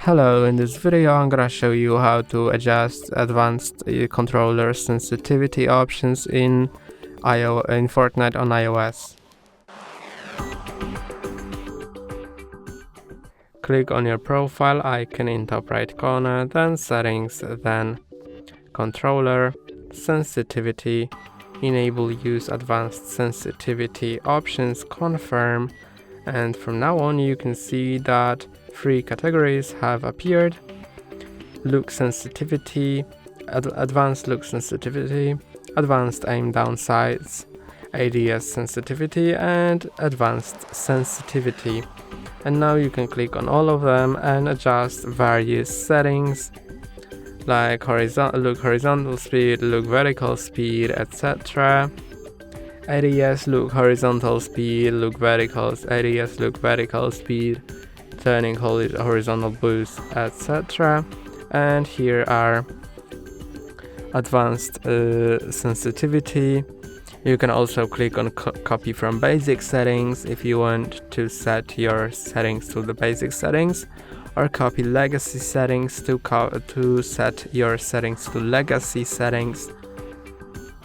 Hello, in this video I'm gonna show you how to adjust advanced controller sensitivity options in Fortnite on iOS. Click on your profile icon in top right corner, then settings, then controller, sensitivity, enable use advanced sensitivity options, confirm, and from now on you can see that 3 categories have appeared: look sensitivity, advanced look sensitivity, advanced aim down sights, ADS sensitivity, and advanced sensitivity. And now you can click on all of them and adjust various settings like look horizontal speed, look vertical speed, etc. ADS look horizontal speed, look vertical, ADS look vertical speed, turning horizontal boost, etc. And here are advanced sensitivity. You can also click on copy from basic settings if you want to set your settings to the basic settings, or copy legacy settings to set your settings to legacy settings,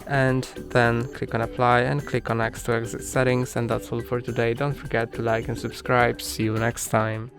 and then click on apply and click on next to exit settings. And that's all for today. Don't forget to like and subscribe. See you next time.